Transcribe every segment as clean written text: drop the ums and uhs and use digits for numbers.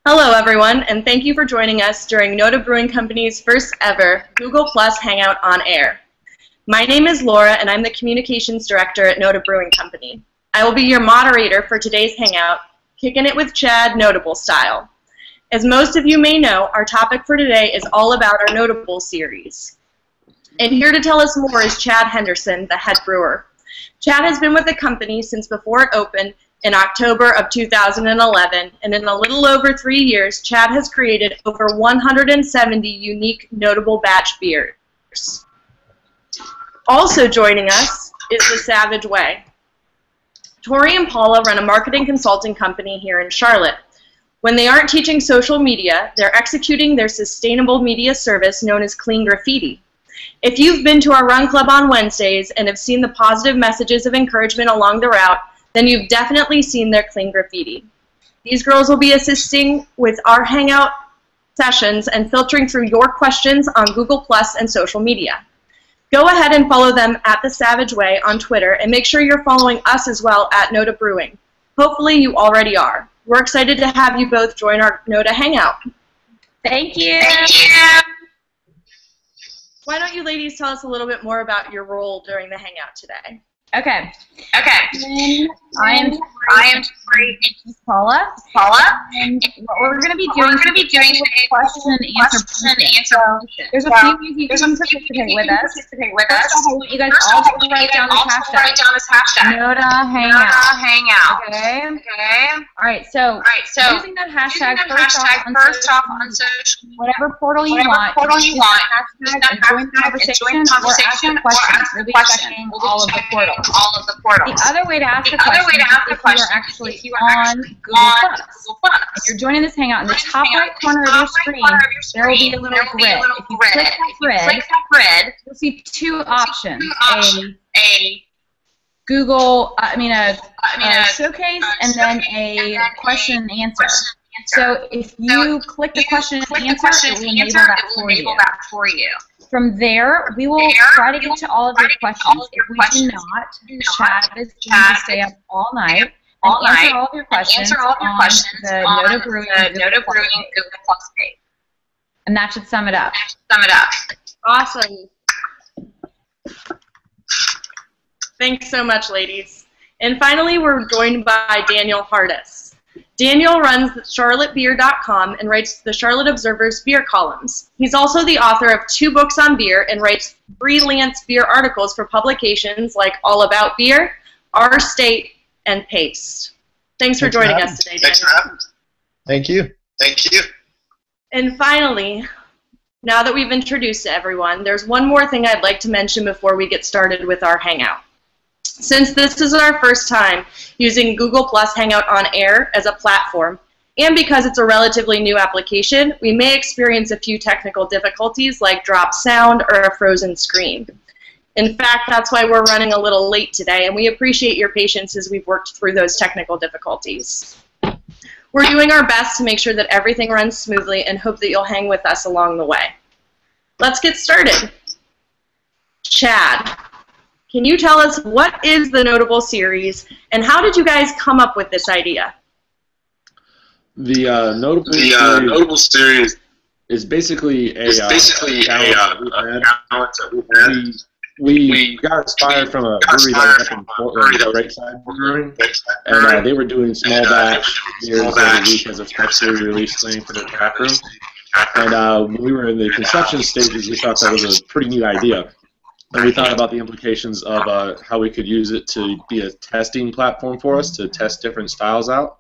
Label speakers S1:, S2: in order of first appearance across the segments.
S1: Hello, everyone, and thank you for joining us during NoDa Brewing Company's first ever Google Plus Hangout on Air. My name is Laura, and I'm the Communications Director at NoDa Brewing Company. I will be your moderator for today's Hangout, Kicking It with Chad NoDable style. As most of you may know, our topic for today is all about our NoDable Series. And here to tell us more is Chad Henderson, the head brewer. Chad has been with the company since before it opened in October of 2011, and in a little over 3 years, Chad has created over 170 unique NoDable batch beers. Also joining us is The Savage Way. Tori and Paula run a marketing consulting company here in Charlotte. When they aren't teaching social media, they're executing their sustainable media service known as Clean Graffiti. If you've been to our Run Club on Wednesdays and have seen the positive messages of encouragement along the route, then you've definitely seen their Clean Graffiti. These girls will be assisting with our Hangout sessions and filtering through your questions on Google Plus and social media. Go ahead and follow them at The Savage Way on Twitter, and make sure you're following us as well at NoDa Brewing. Hopefully you already are. We're excited to have you both join our NoDa Hangout.
S2: Thank you.
S1: Why don't you ladies tell us a little bit more about your role during the Hangout today?
S2: Okay.
S3: I am Tori.
S2: Paula. And what we're going to be doing today is question and answer. There's a few ways you can participate with us. First off, I want you guys all to write down this hashtag. NoDa Hangout. Okay. All right. So using that hashtag first off on social, whatever portal you want, hashtag and join conversation or ask a question. We'll be checking all of the portals. The other way to ask a question is if you are actually on Google Plus. If you're joining this Hangout, in the top right corner of your screen, there will be a little grid. If you click that grid, you'll see two options: a showcase, and then a question and answer. So if you click the question and answer, it will enable that for you. From there, we will try to get to all of your questions. If we do not, Chad is going to stay up all night and answer all of your questions on the NoDa Brewing Google Plus page. And that should sum it up.
S1: Awesome. Thanks so much, ladies. And finally, we're joined by Daniel Hardis. Daniel runs charlottebeer.com and writes the Charlotte Observer's beer columns. He's also the author of 2 books on beer and writes freelance beer articles for publications like All About Beer, Our State, and Paste. Thanks for joining us today, Daniel.
S4: Thank you.
S1: And finally, now that we've introduced everyone, there's one more thing I'd like to mention before we get started with our Hangout. Since this is our first time using Google Plus Hangout on Air as a platform, and because it's a relatively new application, we may experience a few technical difficulties like dropped sound or a frozen screen. In fact, that's why we're running a little late today, and we appreciate your patience as we've worked through those technical difficulties. We're doing our best to make sure that everything runs smoothly and hope that you'll hang with us along the way. Let's get started. Chad, can you tell us what is the NoDable Series, and how did you guys come up with this idea?
S5: The NoDable Series is basically a balance that we've had. We got inspired from a brewery that was up in Portland, the Right Side Brewing, and they were doing small batch beers every week as a special release thing for their tap room. And when we were in the conception stages, we thought that was a pretty neat idea. And we thought about the implications of how we could use it to be a testing platform for us to test different styles out,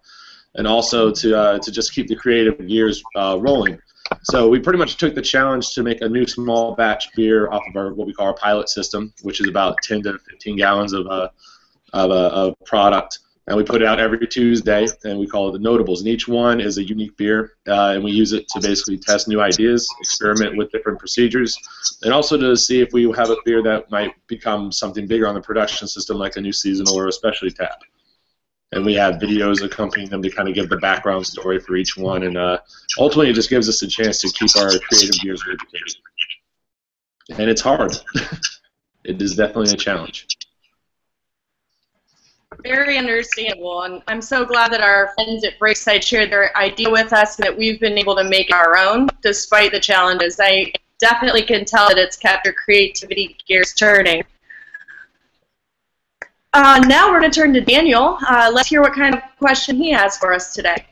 S5: and also to just keep the creative gears rolling. So we pretty much took the challenge to make a new small batch beer off of our what we call our pilot system, which is about 10 to 15 gallons of product. And we put it out every Tuesday, and we call it the NoDables. And each one is a unique beer, and we use it to basically test new ideas, experiment with different procedures, and also to see if we have a beer that might become something bigger on the production system, like a new seasonal or a specialty tap. And we have videos accompanying them to kind of give the background story for each one, and ultimately it just gives us a chance to keep our creative gears educated. And it's hard. It is definitely a challenge.
S1: Very understandable, and I'm so glad that our friends at Breakside shared their idea with us and that we've been able to make it our own despite the challenges. I definitely can tell that it's kept your creativity gears turning. Now we're going to turn to Daniel. Let's hear what kind of question he has for us today.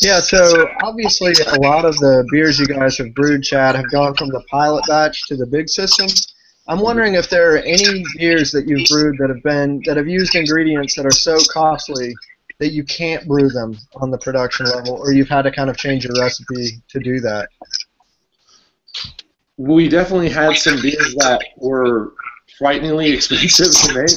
S4: Yeah, so obviously a lot of the beers you guys have brewed, Chad, have gone from the pilot batch to the big system. I'm wondering if there are any beers that you've brewed that have used ingredients that are so costly that you can't brew them on the production level, or you've had to kind of change your recipe to do that.
S5: We definitely had some beers that were frighteningly expensive to make.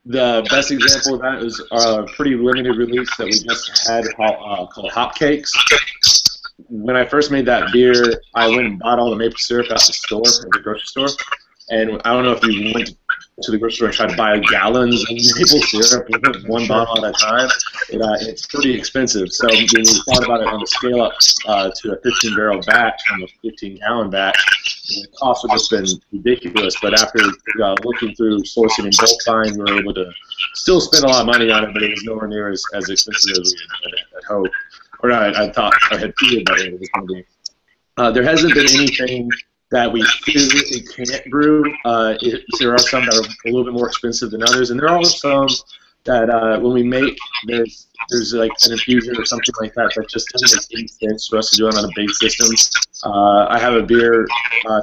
S5: The best example of that is a pretty limited release that we just had called Hopcakes. When I first made that beer, I went and bought all the maple syrup at the store, at the grocery store. And I don't know if you went to the grocery store and tried to buy gallons of maple syrup, one bottle at a time. It's pretty expensive. So when we thought about it on the scale up to a 15-barrel batch from a 15-gallon batch, the cost would have just been ridiculous. But after looking through sourcing and bulk buying, we were able to still spend a lot of money on it, but it was nowhere near as expensive as we had hoped. Or I thought I had feared that it was going to be. There hasn't been anything that we physically can't brew. There are some that are a little bit more expensive than others, and there are some that when we make, there's like an infusion or something like that that just doesn't make any sense for us to do it on a big system. I have a beer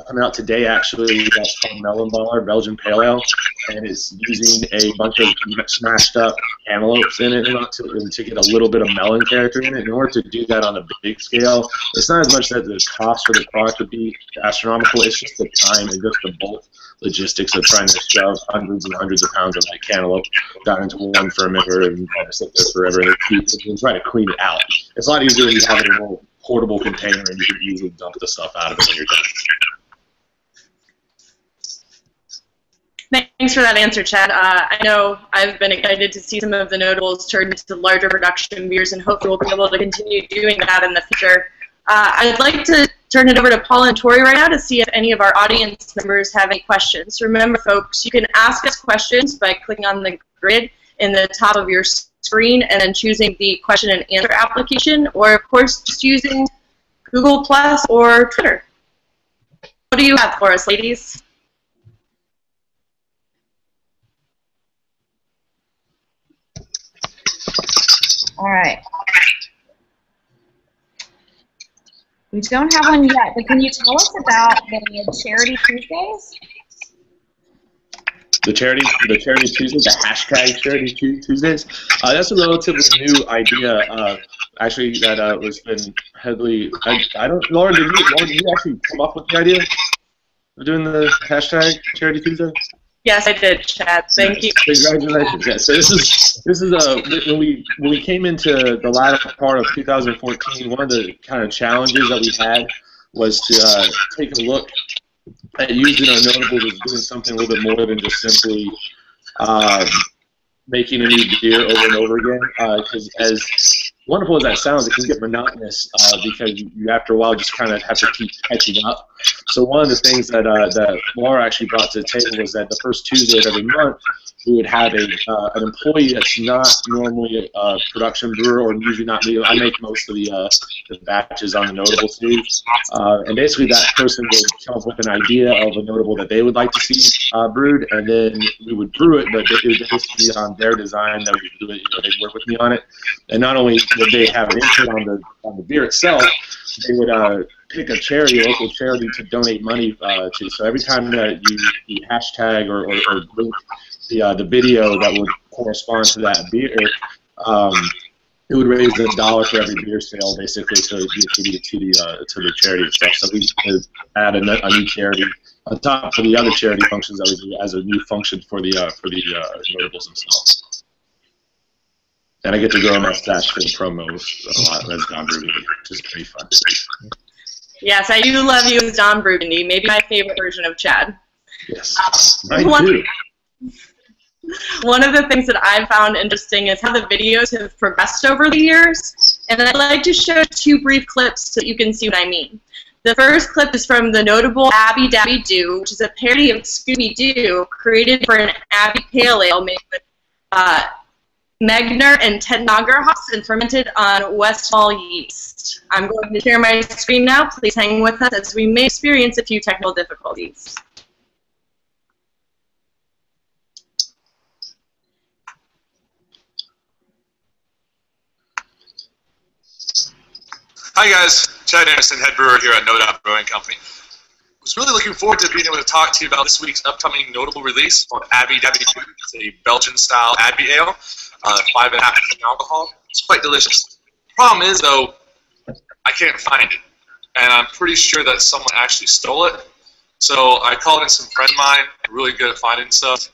S5: coming out today actually that's called Melon Baller Belgian Pale Ale, and it's using a bunch of smashed up cantaloupes in it to get a little bit of melon character in it. In order to do that on a big scale, it's not as much that the cost for the product would be astronomical, it's just the time and just the bulk logistics of trying to shove hundreds and hundreds of pounds of that cantaloupe down into one fermenter and try to sit there forever and try to clean it out. It's a lot easier when you have it in a little portable container and you can easily dump the stuff out of it when you're done.
S1: Thanks for that answer, Chad. I know I've been excited to see some of the NoDables turn into larger production beers, and hopefully we'll be able to continue doing that in the future. I'd like to turn it over to Paula and Tori right now to see if any of our audience members have any questions. Remember, folks, you can ask us questions by clicking on the grid in the top of your screen and then choosing the question and answer application, or of course just using Google Plus or Twitter. What do you have for us, ladies?
S2: All right. We don't have one yet, but can you tell us about the Charity Tuesdays?
S5: The Charity Tuesdays, the hashtag Charity Tuesdays. That's a relatively new idea, actually, that was been heavily. I don't. Lauren, did you actually come up with the idea of doing the hashtag Charity Tuesday?
S1: Yes, I did, Chad. Thank you.
S5: Congratulations. Yeah. So this is when we came into the latter part of 2014. One of the kind of challenges that we had was to take a look at using our NoDables as doing something a little bit more than just simply making a new beer over and over again. Because as wonderful as that sounds, it can get monotonous because you after a while just kind of have to keep catching up. So one of the things that Laura actually brought to the table was that the first Tuesday of every month we would have an employee that's not normally a production brewer, or usually not me. I make most of the batches on the NoDable Series, and basically that person would come up with an idea of a NoDable that they would like to see brewed, and then we would brew it, but it would basically be on their design that we would do it. They'd work with me on it, and not only would they have an input on the beer itself, they would pick a local charity to donate money to. So every time that you hashtag or link the video that would correspond to that beer, it would raise $1 for every beer sale, basically, to the charity itself. So we could add a new charity on top of the other charity functions that we do as a new function for the NoDables themselves. And I get to grow a mustache for the promos a lot as Don Brewing, which is pretty fun.
S1: Yes, I do love you as Don Brewing, maybe my favorite version of Chad.
S5: Yes, I do.
S1: One of the things that I've found interesting is how the videos have progressed over the years, and I'd like to show 2 brief clips so that you can see what I mean. The first clip is from the NoDable Abby Dabby Doo, which is a parody of Scooby-Doo created for an Abby Pale Ale made with Megner and Tettnagar hops and fermented on Westfall yeast. I'm going to share my screen now. Please hang with us as we may experience a few technical difficulties.
S6: Hi guys, Chad Henderson, head brewer here at NoDa Brewing Company. I was really looking forward to being able to talk to you about this week's upcoming notable release called Abbey Dabby 2. It's a Belgian-style Abbey ale, 5.5% alcohol. It's quite delicious. Problem is, though, I can't find it, and I'm pretty sure that someone actually stole it. So I called in some friend of mine, really good at finding stuff,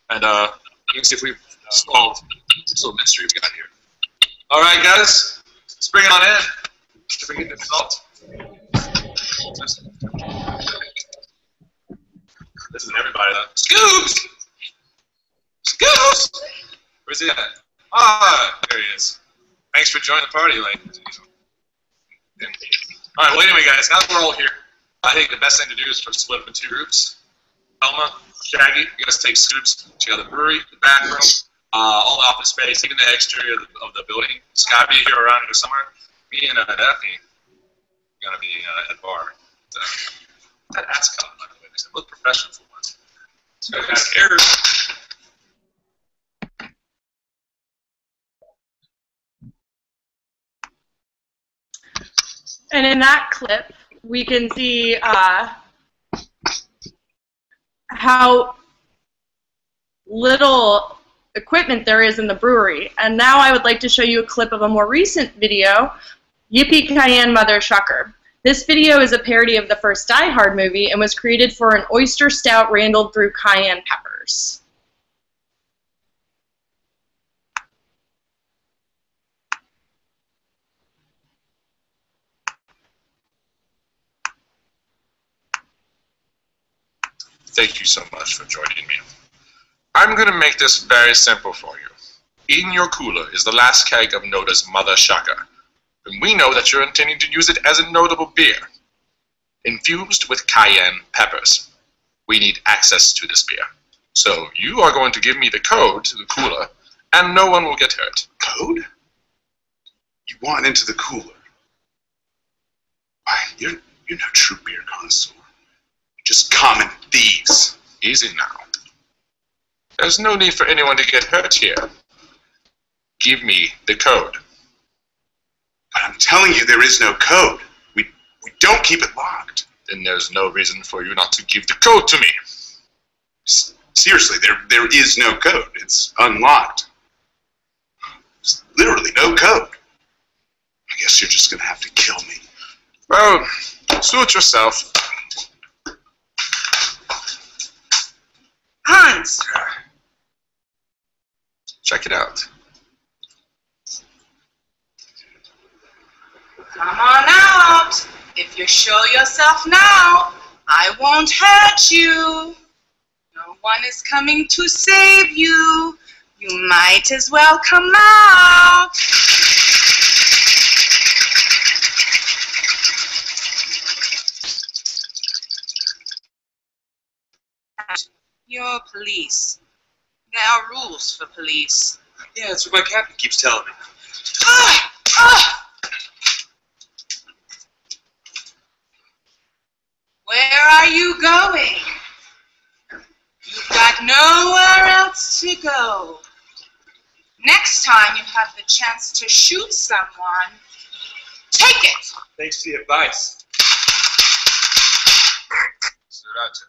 S6: and let me see if we've solved this little mystery we got here. All right, guys, let's bring it on in. Bring it in salt. This is everybody though. Scoops! Scoops! Where's he at? Ah, there he is. Thanks for joining the party, ladies. Alright, well anyway guys, now that we're all here, I think the best thing to do is to split up in two groups. Elma, Shaggy, you guys take Scoops, check out the brewery, the back room, all the office space, even the exterior of the building. Scotty here around here somewhere. Me and Daphne are gonna be at the bar. That hat's coming, by the way. They look professional for once. So guys, here.
S1: And in that clip, we can see how little equipment there is in the brewery. And now I would like to show you a clip of a more recent video, Yippee Cayenne Mother Shucker. This video is a parody of the first Die Hard movie and was created for an oyster stout randled through cayenne peppers.
S6: Thank you so much for joining me. I'm going to make this very simple for you. In your cooler is the last keg of NoDa's Mother Shucker, and we know that you're intending to use it as a notable beer, infused with cayenne peppers. We need access to this beer, so you are going to give me the code to the cooler, and no one will get hurt.
S7: Code? You want into the cooler? Why, you're no true beer connoisseur. You're just common thieves.
S6: Easy now. There's no need for anyone to get hurt here. Give me the code.
S7: But I'm telling you, there is no code. We don't keep it locked.
S6: Then there's no reason for you not to give the code to me.
S7: Seriously, there is no code. It's unlocked. There's literally no code. I guess you're just going to have to kill me.
S6: Well, suit yourself.
S7: Hans!
S6: Check it out.
S8: Come on out. If you show yourself now, I won't hurt you. No one is coming to save you. You might as well come out. You're police. There are rules for police.
S6: Yeah, that's what my captain keeps telling me.
S8: Ah! Ah! Where are you going? You've got nowhere else to go. Next time you have the chance to shoot someone, take it.
S6: Thanks for the advice. Sriracha.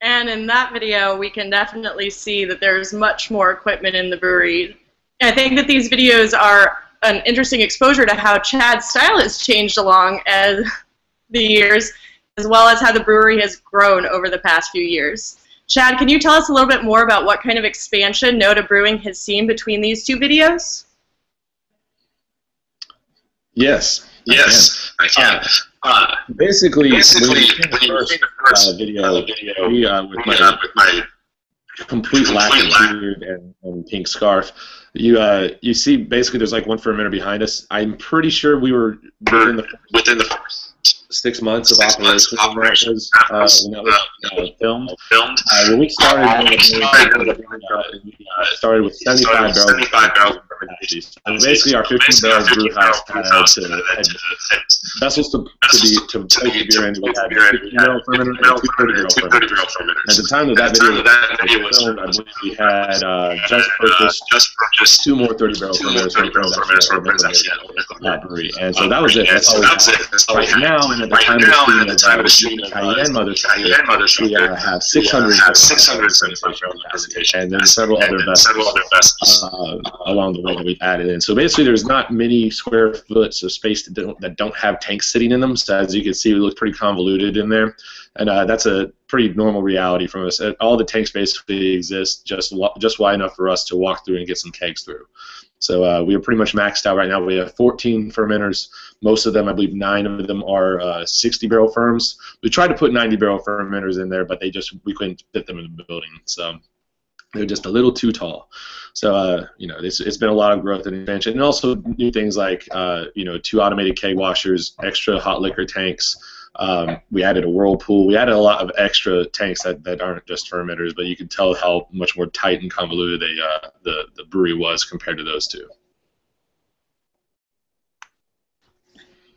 S1: And in that video, we can definitely see that there's much more equipment in the brewery. I think that these videos are an interesting exposure to how Chad's style has changed along as the years, as well as how the brewery has grown over the past few years. Chad, can you tell us a little bit more about what kind of expansion NoDa Brewing has seen between these two videos?
S5: Yes.
S6: Yes, I can.
S5: Basically, when you see the first video, with my complete lack of beard and pink scarf, you see basically there's like one fermenter behind us. I'm pretty sure we were within the first 6 months of operation when that was filmed. When we started, started with 75 barrels. And basically, our 15-barrel brew house had vessels to place the beer in. We had 50-barrel fermenter and 2 30-barrel fermenters. At the time that video was filmed, I believe we had just purchased 2 more 30-barrel fermenters from that brewery. And so that was it. That's all we had. Right now, and at the time of the shooting of Cayenne Mothership, we have 600 fermentation, and then several other vessels along the way that we've added in. So basically, there's not many square foot of space that don't have tanks sitting in them. So as you can see, it looks pretty convoluted in there, and that's a pretty normal reality from us. All the tanks basically exist just wide enough for us to walk through and get some kegs through. So we are pretty much maxed out right now. We have 14 fermenters. Most of them, I believe 9 of them are 60-barrel firms. We tried to put 90-barrel fermenters in there, but we couldn't fit them in the building. So they're just a little too tall. So, it's been a lot of growth and expansion. And also new things like, 2 automated keg washers, extra hot liquor tanks. We added a whirlpool. We added a lot of extra tanks that aren't just fermenters, but you can tell how much more tight and convoluted the brewery was compared to those 2.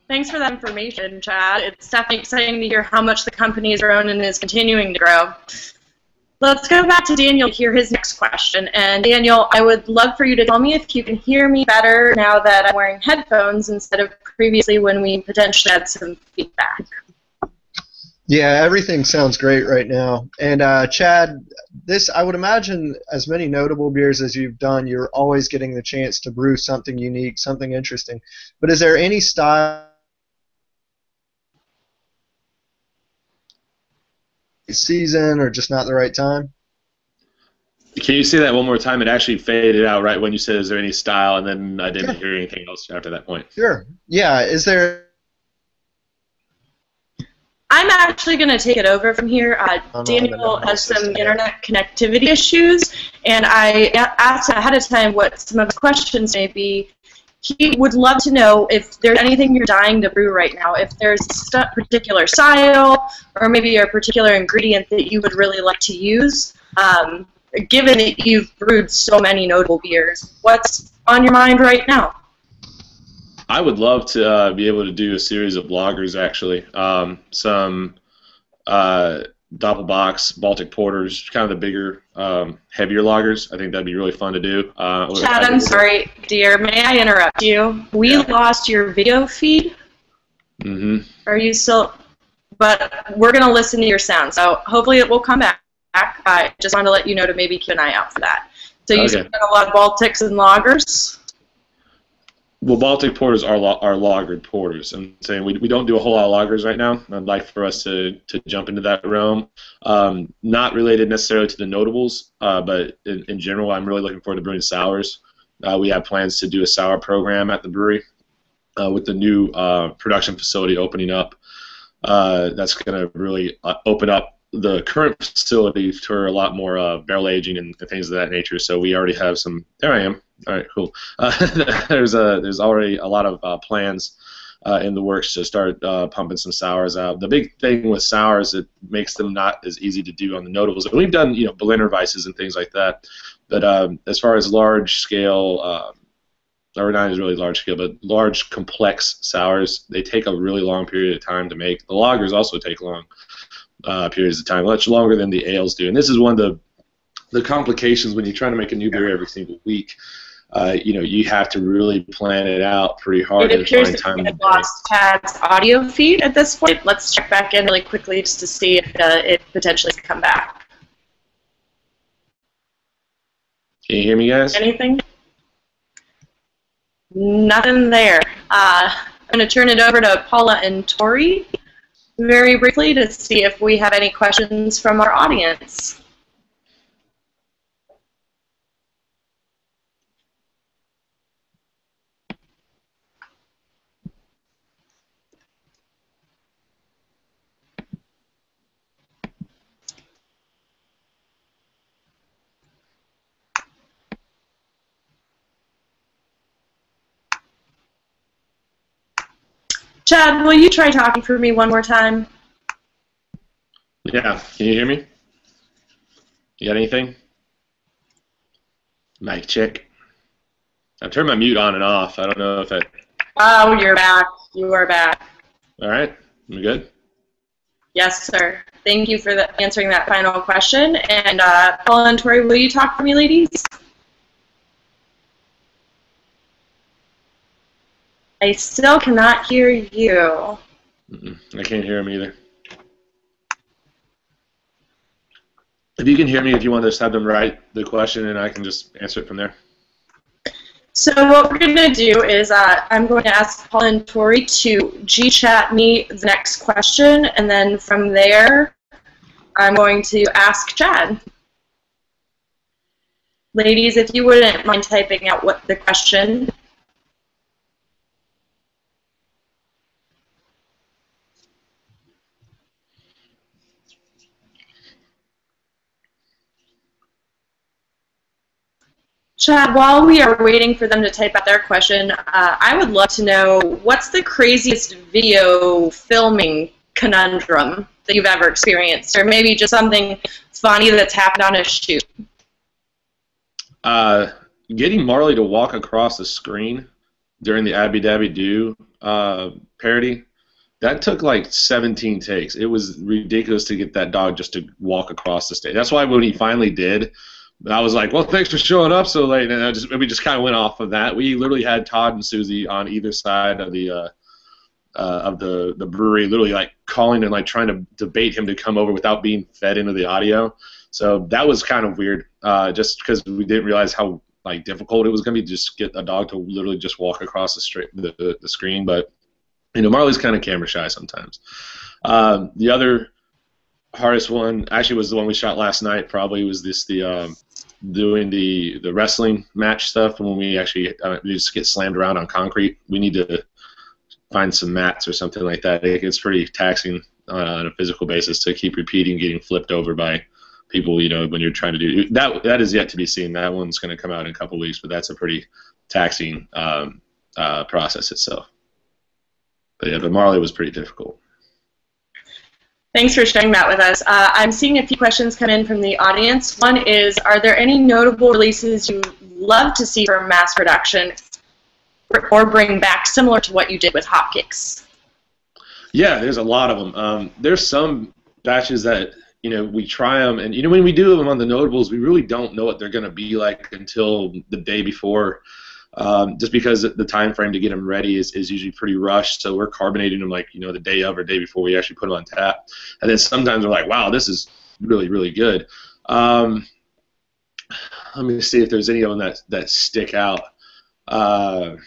S1: Thanks for that information, Chad. It's definitely exciting to hear how much the company has grown and is continuing to grow. Let's go back to Daniel to hear his next question. And Daniel, I would love for you to tell me if you can hear me better now that I'm wearing headphones instead of previously when we potentially had some feedback.
S4: Yeah, everything sounds great right now. And Chad, I would imagine as many notable beers as you've done, you're always getting the chance to brew something unique, something interesting. But is there any style season or just not the right time?
S5: Can you say that one more time? It actually faded out right when you said, is there any style, and then I didn't hear anything else after that point.
S4: Sure. Yeah, is there...
S1: I'm actually going to take it over from here. Daniel has some internet connectivity issues, and I asked ahead of time what some of his questions may be. He would love to know if there's anything you're dying to brew right now, if there's a particular style or maybe a particular ingredient that you would really like to use. Given that you've brewed so many notable beers, what's on your mind right now?
S5: I would love to be able to do a series of lagers, actually. Some Doppelbox, Baltic Porters, kind of the bigger, heavier lagers. I think that'd be really fun to do.
S1: Chad, I'm sorry, dear. May I interrupt you? We lost your video feed.
S5: Mm-hmm.
S1: Are you still? But we're going to listen to your sound, so hopefully it will come back. I just wanted to let you know to maybe keep an eye out for that. So you said a lot of Baltics and lagers?
S5: Well, Baltic Porters are lagered porters. I'm saying we don't do a whole lot of lagers right now. I'd like for us to jump into that realm. Not related necessarily to the notables, but in general, I'm really looking forward to brewing sours. We have plans to do a sour program at the brewery with the new production facility opening up. That's going to really open up the current facility for a lot more barrel aging and things of that nature. So we already have some. There I am. All right, cool. There's already a lot of plans in the works to start pumping some sours out. The big thing with sours, it makes them not as easy to do on the notables. And we've done Berliner Weisses and things like that. But as far as large scale, or not as really large scale, but large complex sours, they take a really long period of time to make. The lagers also take long periods of time, much longer than the ales do. And this is one of the complications when you're trying to make a new beer every single week. You have to really plan it out pretty hard.
S1: It appears that we have lost Chad's audio feed at this point. Let's check back in really quickly just to see if it potentially has come back.
S5: Can you hear me, guys?
S1: Anything? Nothing there. I'm going to turn it over to Paula and Tori very briefly to see if we have any questions from our audience. Chad, will you try talking for me one more time?
S5: Yeah, can you hear me? You got anything? Mic check. I've turned my mute on and off. I don't know if it...
S1: Oh, you're back. You are back.
S5: All right, we good?
S1: Yes, sir. Thank you for answering that final question. And Paula and Tori, will you talk for me, ladies? I still cannot hear you.
S5: I can't hear him either. If you can hear me, if you want to just have them write the question, and I can just answer it from there.
S1: So what we're going to do is I'm going to ask Paul and Tori to G-chat me the next question, and then from there I'm going to ask Chad. Ladies, if you wouldn't mind typing out what the question. Chad, while we are waiting for them to type out their question, I would love to know what's the craziest video filming conundrum that you've ever experienced, or maybe just something funny that's happened on a shoot.
S5: Getting Marley to walk across the screen during the Abby Dabby Do parody, that took like 17 takes. It was ridiculous to get that dog just to walk across the stage. That's why when he finally did, I was like, well, thanks for showing up so late, and we just kind of went off of that. We literally had Todd and Susie on either side of the brewery, literally like calling and like trying to debate him to come over without being fed into the audio. So that was kind of weird, just because we didn't realize how like difficult it was going to be to just get a dog to literally just walk across the screen. But you know, Marley's kind of camera shy sometimes. The other hardest one actually was the one we shot last night. Probably was doing the wrestling match stuff when we actually we just get slammed around on concrete. We need to find some mats or something like that. It's pretty taxing on a physical basis to keep repeating getting flipped over by people. You know, when you're trying to do that. That is yet to be seen. That one's going to come out in a couple weeks, but that's a pretty taxing process itself. But yeah, but Marley was pretty difficult.
S1: Thanks for sharing that with us. I'm seeing a few questions come in from the audience. One is, are there any notable releases you'd love to see for mass production or bring back similar to what you did with Hopkicks? Yeah,
S5: there's a lot of them. There's some batches that, you know, we try them, and, you know, when we do them on the Notables, we really don't know what they're going to be like until the day before. Just because the time frame to get them ready is usually pretty rushed, so we're carbonating them like, you know, the day of or day before we actually put them on tap. And then sometimes we're like, wow, this is really, really good. Let me see if there's any of them that stick out. Because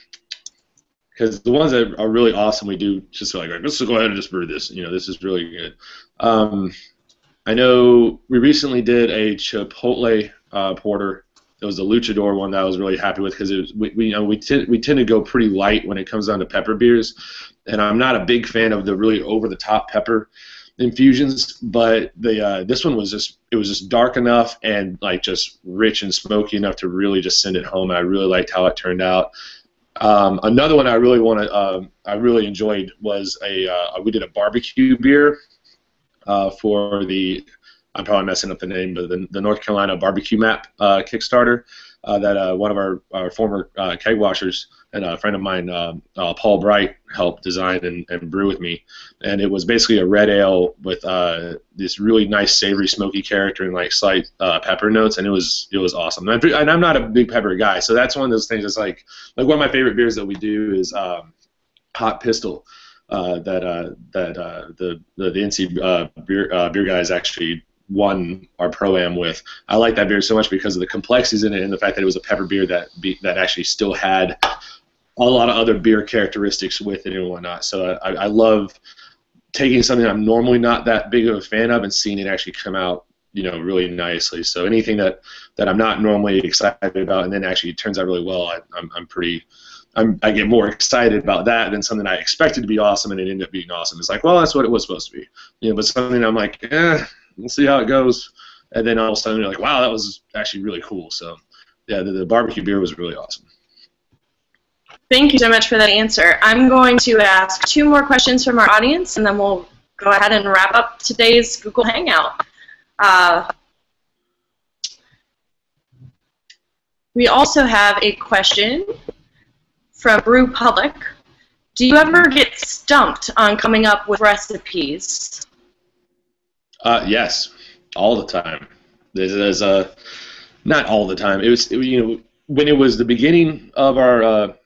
S5: the ones that are really awesome, we do just like, let's go ahead and just brew this. You know, this is really good. I know we recently did a Chipotle porter. It was the Luchador one that I was really happy with because we tend to go pretty light when it comes down to pepper beers, and I'm not a big fan of the really over the top pepper infusions. But this one was just dark enough and like just rich and smoky enough to really just send it home. And I really liked how it turned out. Another one I really enjoyed was we did a barbecue beer for the. I'm probably messing up the name, but the North Carolina Barbecue Map Kickstarter that one of our former keg washers and a friend of mine, Paul Bright, helped design and brew with me. And it was basically a red ale with this really nice savory smoky character and like slight pepper notes, and it was awesome. And I'm not a big pepper guy, so that's one of those things that's like one of my favorite beers that we do is Hot Pistol. The NC beer guys actually won our Pro-Am with. I like that beer so much because of the complexities in it and the fact that it was a pepper beer that actually still had a lot of other beer characteristics with it and whatnot. So I love taking something I'm normally not that big of a fan of and seeing it actually come out, you know, really nicely. So anything that I'm not normally excited about and then actually turns out really well, I get more excited about that than something I expected to be awesome and it ended up being awesome. It's like, well, that's what it was supposed to be. You know, but something I'm like, we'll see how it goes. And then all of a sudden you're like, wow, that was actually really cool. So, yeah, the barbecue beer was really awesome.
S1: Thank you so much for that answer. I'm going to ask 2 more questions from our audience, and then we'll go ahead and wrap up today's Google Hangout. We also have a question from Brew Public. Do you ever get stumped on coming up with recipes?
S5: Yes, all the time. There's not all the time. It was when it was the beginning of our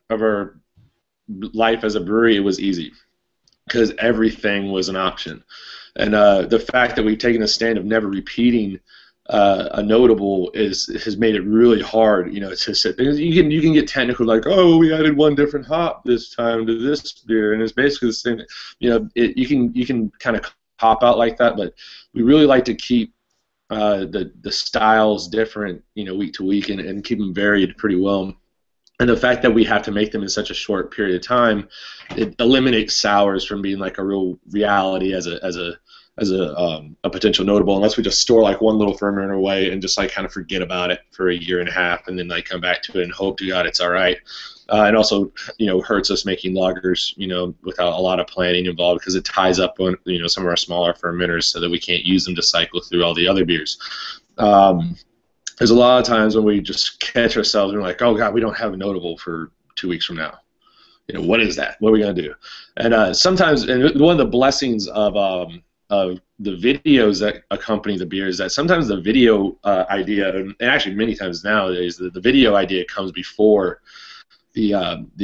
S5: life as a brewery, it was easy because everything was an option, and the fact that we've taken a stand of never repeating a notable has made it really hard, to sit. Because you can get technical, like, oh, we added 1 different hop this time to this beer, and it's basically the same. You can kind of cop out like that, but we really like to keep the styles different, week to week, and keep them varied pretty well. And the fact that we have to make them in such a short period of time, it eliminates sours from being like a real reality as a potential notable, unless we just store like 1 little fermenter away and just like kind of forget about it for a year and a half, and then like come back to it and hope to God it's all right. And also, hurts us making lagers, without a lot of planning involved, because it ties up on, some of our smaller fermenters so that we can't use them to cycle through all the other beers. There's a lot of times when we just catch ourselves and we're like, oh God, we don't have a notable for 2 weeks from now. What is that? What are we gonna do? And sometimes, and one of the blessings of the videos that accompany the beer is that sometimes the video idea, and actually many times nowadays, the video idea comes before the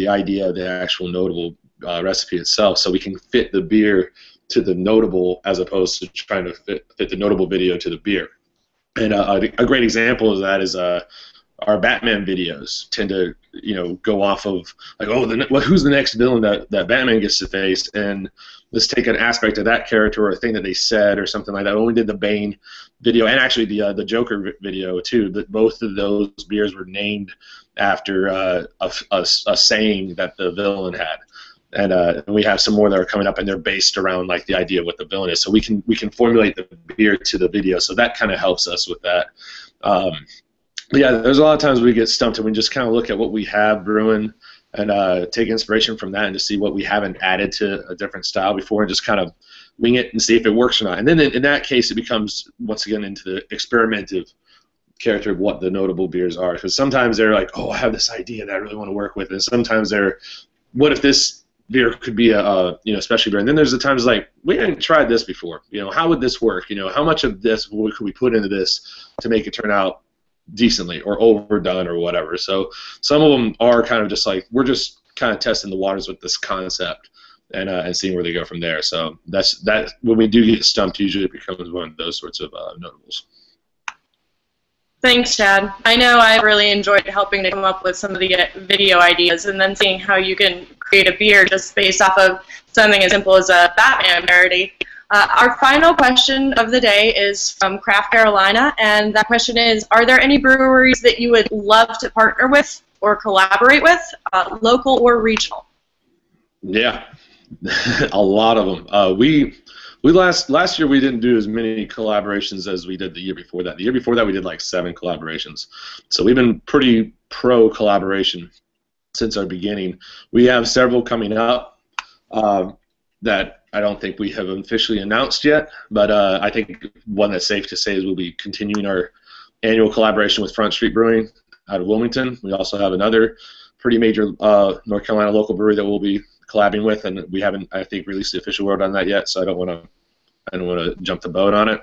S5: idea of the actual notable recipe itself, so we can fit the beer to the notable as opposed to trying to fit the notable video to the beer. And a great example of that is our Batman videos tend to, go off of like, oh, who's the next villain that Batman gets to face, and let's take an aspect of that character or a thing that they said or something like that. When we did the Bane video, and actually the Joker video too, that both of those beers were named after a saying that the villain had. And we have some more that are coming up, and they're based around like the idea of what the villain is. So we can formulate the beer to the video, so that kind of helps us with that. But yeah, there's a lot of times we get stumped, and we just kind of look at what we have brewing and take inspiration from that, and to see what we haven't added to a different style before, and just kind of wing it and see if it works or not. And then in that case, it becomes once again into the experimental character of what the notable beers are, because sometimes they're like, oh, I have this idea that I really want to work with, and sometimes they're, what if this beer could be a specialty beer? And then there's the times like, we hadn't tried this before. How would this work? How much of this could we put into this to make it turn out decently or overdone or whatever? So some of them are kind of just like, we're just kind of testing the waters with this concept and seeing where they go from there. So that's when we do get stumped, usually it becomes one of those sorts of notables.
S1: Thanks, Chad. I know I really enjoyed helping to come up with some of the video ideas, and then seeing how you can create a beer just based off of something as simple as a Batman parody. Our final question of the day is from Craft Carolina, and that question is, are there any breweries that you would love to partner with or collaborate with, local or regional?
S5: Yeah, a lot of them. We last year we didn't do as many collaborations as we did the year before that. The year before that we did like 7 collaborations. So we've been pretty pro collaboration since our beginning. We have several coming up that I don't think we have officially announced yet, but I think one that's safe to say is we'll be continuing our annual collaboration with Front Street Brewing out of Wilmington. We also have another pretty major North Carolina local brewery that we'll be collabing with, and we haven't, I think, released the official word on that yet, so I don't want to jump the boat on it.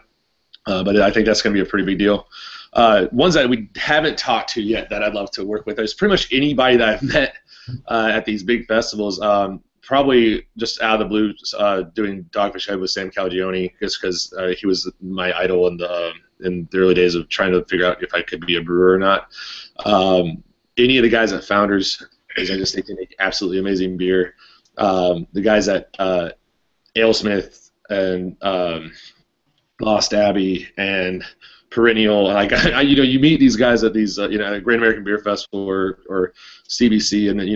S5: But I think that's going to be a pretty big deal. Ones that we haven't talked to yet that I'd love to work with is pretty much anybody that I've met at these big festivals. Probably just out of the blue, doing Dogfish Head with Sam Calagione, just because he was my idol in the early days of trying to figure out if I could be a brewer or not. Any of the guys at Founders, I just think they make absolutely amazing beer. The guys at AleSmith and Lost Abbey and Perennial, like you meet these guys at these Great American Beer Festival or CBC, and then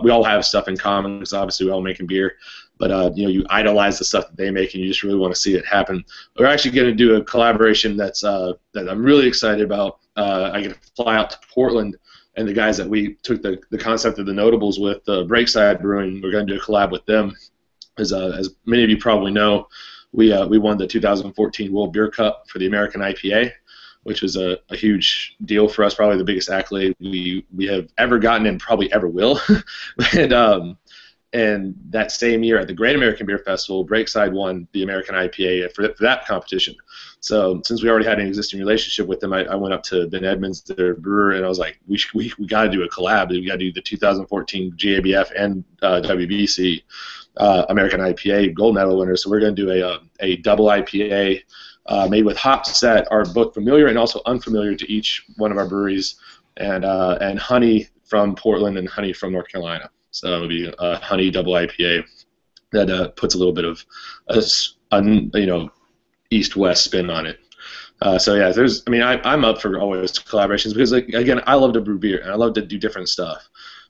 S5: we all have stuff in common because obviously we're all making beer, but you idolize the stuff that they make, and you just really want to see it happen. We're actually going to do a collaboration that I'm really excited about. I get to fly out to Portland and the guys that we took the concept of the NoDables with, Breakside Brewing, we're going to do a collab with them. As many of you probably know, we won the 2014 World Beer Cup for the American IPA, which was a huge deal for us, probably the biggest accolade we have ever gotten and probably ever will. And that same year at the Great American Beer Festival, Breakside won the American IPA for that competition. So since we already had an existing relationship with them, I went up to Ben Edmonds, their brewer, and I was like, we got to do a collab. We got to do the 2014 GABF and WBC American IPA gold medal winners. So we're going to do a double IPA made with hops that are both familiar and also unfamiliar to each one of our breweries, and honey from Portland and honey from North Carolina. So it'll be a honey double IPA that puts a little bit of east-west spin on it. So yeah, I'm up for always collaborations because, like, again, I love to brew beer and I love to do different stuff.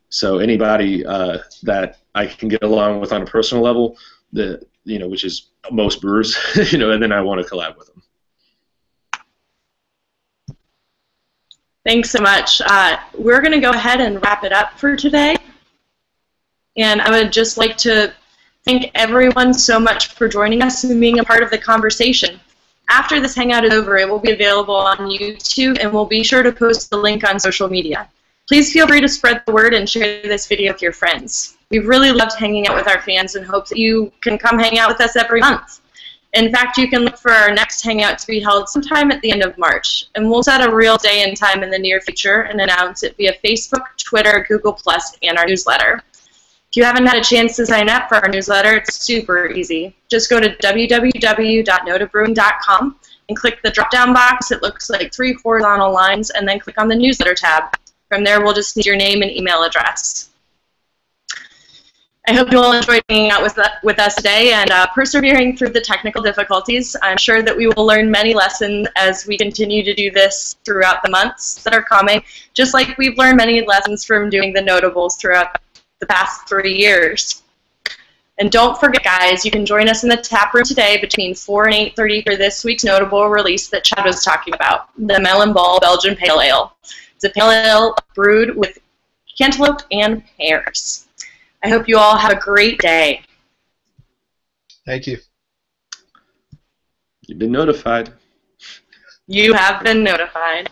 S5: So anybody that I can get along with on a personal level, which is most brewers, and then I want to collab with them.
S1: Thanks so much. We're going to go ahead and wrap it up for today. And I would just like to thank everyone so much for joining us and being a part of the conversation. After this hangout is over, it will be available on YouTube, and we'll be sure to post the link on social media. Please feel free to spread the word and share this video with your friends. We've really loved hanging out with our fans and hope that you can come hang out with us every month. In fact, you can look for our next hangout to be held sometime at the end of March, and we'll set a real day and time in the near future and announce it via Facebook, Twitter, Google+, and our newsletter. If you haven't had a chance to sign up for our newsletter, it's super easy. Just go to www.nodabrewing.com and click the drop-down box. It looks like 3 horizontal lines, and then click on the newsletter tab. From there, we'll just need your name and email address. I hope you all enjoyed hanging out with us today and persevering through the technical difficulties. I'm sure that we will learn many lessons as we continue to do this throughout the months that are coming, just like we've learned many lessons from doing the NoDables throughout the past 3 years. And don't forget, guys, you can join us in the tap room today between 4 and 8:30 for this week's NoDable release that Chad was talking about, the Melon Ball Belgian Pale Ale. It's a pale ale brewed with cantaloupe and pears. I hope you all have a great day.
S4: Thank you.
S5: You've been notified.
S1: You have been notified.